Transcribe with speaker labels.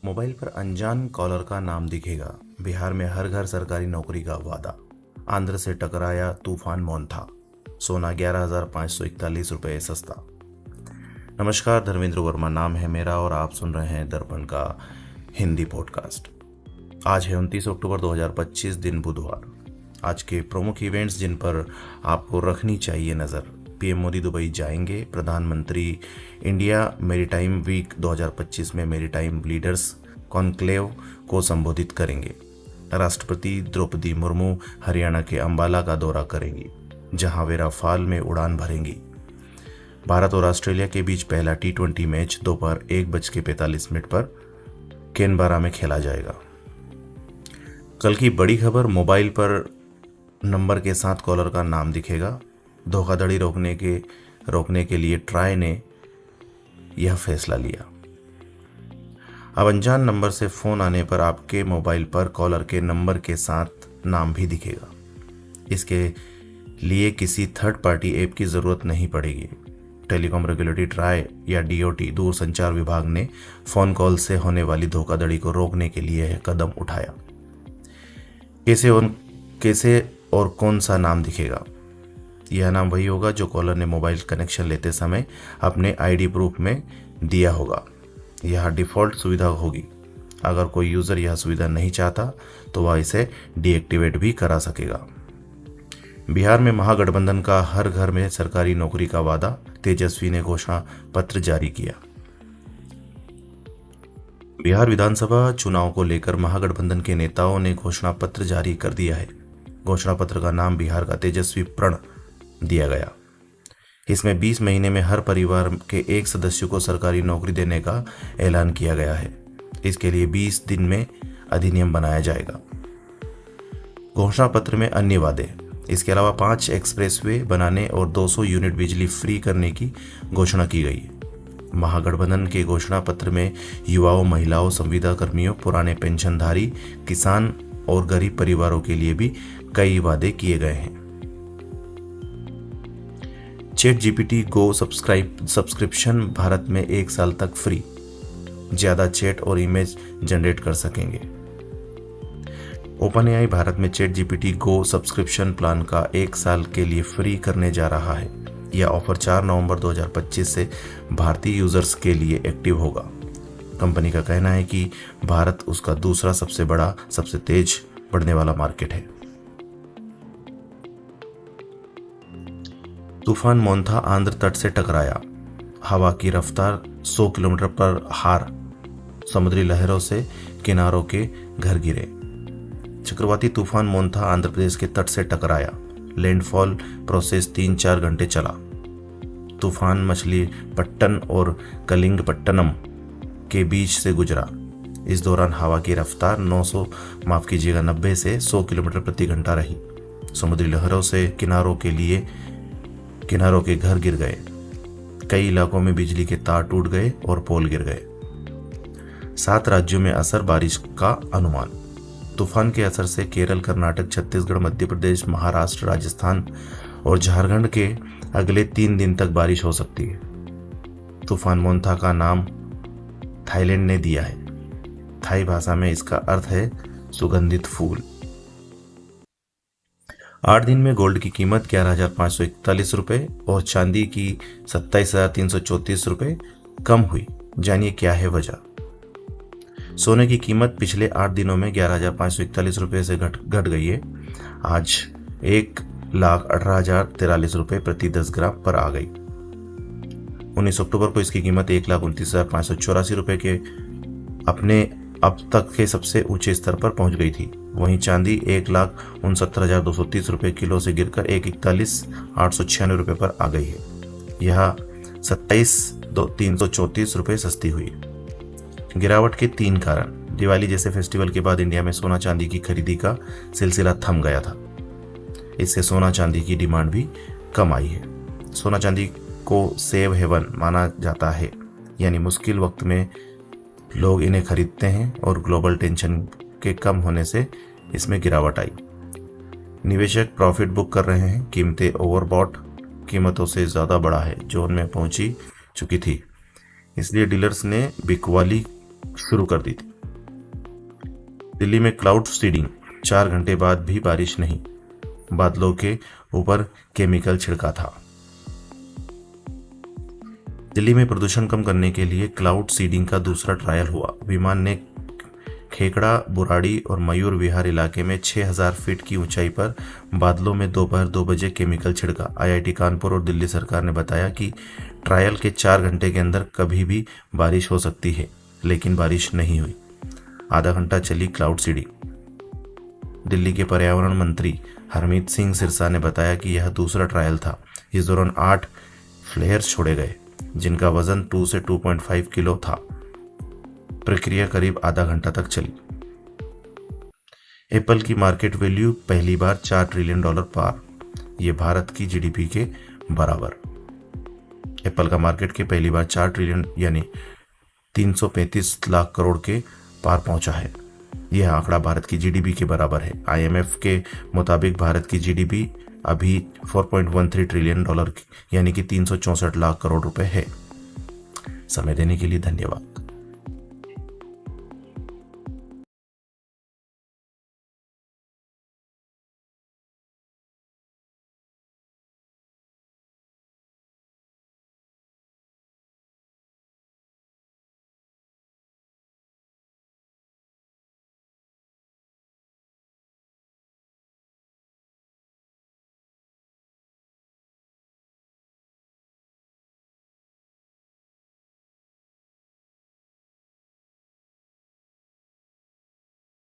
Speaker 1: Mobile पर अनजान collar का नाम दिखेगा। बिहार में हर घर सरकारी नौकरी का वादा। आंध्र से टकराया तूफान मोंथा। सोना 11,541 रुपये सस्ता। नमस्कार, धर्मेंद्र वर्मा नाम है मेरा और आप सुन रहे हैं दर्पण का हिंदी पॉडकास्ट। आज है 29 अक्टूबर 2025, दिन बुधवार। आज के प्रमुख इवेंट्स जिन पर आपको रखनी चाहिए नज़र। पीएम मोदी दुबई जाएंगे। प्रधानमंत्री इंडिया मैरीटाइम वीक 2025 में मैरीटाइम लीडर्स कॉन्क्लेव को संबोधित करेंगे। राष्ट्रपति द्रौपदी मुर्मू हरियाणा के अंबाला का दौरा करेंगी, जहां वे राफाल में उड़ान भरेंगी। भारत और ऑस्ट्रेलिया के बीच पहला T20 मैच दोपहर 1:45 पर कैनबरा में खेला जाएगा। कल की बड़ी खबर, मोबाइल पर नंबर के साथ कॉलर का नाम दिखेगा। धोखाधड़ी रोकने के लिए ट्राई ने यह फैसला लिया। अब अनजान नंबर से फोन आने पर आपके मोबाइल पर कॉलर के नंबर के साथ नाम भी दिखेगा। इसके लिए किसी थर्ड पार्टी ऐप की जरूरत नहीं पड़ेगी। टेलीकॉम रेगुलेटरी ट्राई या DOT दूरसंचार विभाग ने फोन कॉल से होने वाली धोखाधड़ी को रोकने के लिए यह कदम उठाया। कैसे और कौन सा नाम दिखेगा? यह नाम वही होगा जो कॉलर ने मोबाइल कनेक्शन लेते समय अपने ID प्रूफ में दिया होगा। यह डिफ़ॉल्ट सुविधा होगी। अगर कोई यूज़र यह सुविधा नहीं चाहता तो वह इसे डीएक्टिवेट भी करा सकेगा। बिहार में महागठबंधन का हर घर में सरकारी नौकरी का वादा। तेजस्वी ने घोषणा पत्र जारी किया। बिहार विधानसभा चुनाव को लेकर महागठबंधन के नेताओं ने घोषणा पत्र जारी कर दिया है। घोषणा पत्र का नाम बिहार का तेजस्वी प्रण दिया गया। इसमें 20 महीने में हर परिवार के एक सदस्य को सरकारी नौकरी देने का ऐलान किया गया है। इसके लिए 20 दिन में अधिनियम बनाया जाएगा। घोषणा पत्र में अन्य वादे, इसके अलावा 5 एक्सप्रेसवे बनाने और 200 यूनिट बिजली फ्री करने की घोषणा की गई है। महागठबंधन के घोषणा पत्र में युवाओं, महिलाओं, संविदा कर्मियों, पुराने पेंशनधारी, किसान और गरीब परिवारों के लिए भी कई वादे किए गए हैं। ChatGPT Go सब्सक्रिप्शन भारत में 1 साल तक फ्री। ज्यादा चैट और इमेज जनरेट कर सकेंगे। OpenAI भारत में ChatGPT Go सब्सक्रिप्शन प्लान का 1 साल के लिए फ्री करने जा रहा है। यह ऑफर 4 नवंबर 2025 से भारतीय यूजर्स के लिए एक्टिव होगा। कंपनी का कहना है कि भारत उसका दूसरा सबसे बड़ा, सबसे तेज बढ़ने वाला मार्केट है। तूफान मोंथा आंध्र तट से टकराया। हवा की रफ्तार 100 किलोमीटर पर हार। समुद्री लहरों से किनारों के घर गिरे। चक्रवाती तूफान मोंथा आंध्र प्रदेश के तट से टकराया। लैंडफॉल प्रोसेस 3-4 घंटे चला। तूफान मछलीपट्टन और कलिंगपट्टनम के बीच से गुजरा। इस दौरान हवा की रफ्तार 90 से 100 किलोमीटर प्रति घंटा रही। समुद्री लहरों से किनारों के घर गिर गए। कई इलाकों में बिजली के तार टूट गए और पोल गिर गए। 7 राज्यों में असर बारिश का अनुमान। तूफान के असर से केरल, कर्नाटक, छत्तीसगढ़, मध्य प्रदेश, महाराष्ट्र, राजस्थान और झारखंड के अगले 3 दिन तक बारिश हो सकती है। तूफान मोंथा का नाम थाईलैंड ने दिया है। थाई भाषा में इसका अर्थ है सुगंधित फूल। 8 दिन में गोल्ड की कीमत 11,541 रुपये और चांदी की 27,334 रुपये कम हुई। जानिए क्या है वजह। सोने की कीमत पिछले 8 दिनों में 11,541 रुपये से घट गई है। आज 1,18,043 रुपये प्रति 10 ग्राम पर आ गई। 19 अक्टूबर को इसकी कीमत 1,29,584 रुपये के अपने अब तक के सबसे ऊंचे स्तर पर पहुंच गई थी। वहीं चांदी 1,69,230 रुपये किलो से गिरकर 1,41,896 रुपये पर आ गई है। यह 27,334 रुपये सस्ती हुई। गिरावट के 3 कारण। दिवाली जैसे फेस्टिवल के बाद इंडिया में सोना चांदी की खरीदी का सिलसिला थम गया था। इससे सोना चांदी की डिमांड भी कम आई है। सोना चांदी को सेव हेवन माना जाता है, यानी मुश्किल वक्त में लोग इन्हें खरीदते हैं और ग्लोबल टेंशन के कम होने से इसमें गिरावट आई। निवेशक प्रॉफिट बुक कर रहे हैं। कीमतें ओवरबॉट कीमतों से ज़्यादा बढ़ा है जो उनमें पहुंची चुकी थी। इसलिए डीलर्स ने बिकवाली शुरू कर दी थी। दिल्ली में क्लाउड सीडिंग, 4 घंटे बाद भी बारिश नहीं, बादलों के ऊपर केमिकल छिड़का था। दिल्ली में प्रदूषण कम करने के लिए क्लाउड सीडिंग का दूसरा ट्रायल हुआ। विमान ने खेकड़ा, बुराड़ी और मयूर विहार इलाके में 6000 फीट की ऊंचाई पर बादलों में दोपहर 2 बजे केमिकल छिड़का। आईआईटी कानपुर और दिल्ली सरकार ने बताया कि ट्रायल के 4 घंटे के अंदर कभी भी बारिश हो सकती है, लेकिन बारिश नहीं हुई। आधा घंटा चली क्लाउड सीडिंग। दिल्ली के पर्यावरण मंत्री हरमीत सिंह सिरसा ने बताया कि यह दूसरा ट्रायल था। इस दौरान 8 फ्लेयर्स छोड़े गए, जिनका वजन 2 से 2.5 किलो था। प्रक्रिया करीब आधा घंटा तक चली। एप्पल की मार्केट वैल्यू पहली बार $4 ट्रिलियन पार, ये भारत की जीडीपी के बराबर। एप्पल का मार्केट के पहली बार 4 ट्रिलियन यानी 335 लाख करोड़ के पार पहुंचा है। यह आंकड़ा भारत की जीडीपी के बराबर है। आईएमएफ के मुताबिक भारत की जीडीपी अभी $4.13 ट्रिलियन यानी कि 364 लाख करोड़ रुपए है। समय देने के लिए धन्यवाद।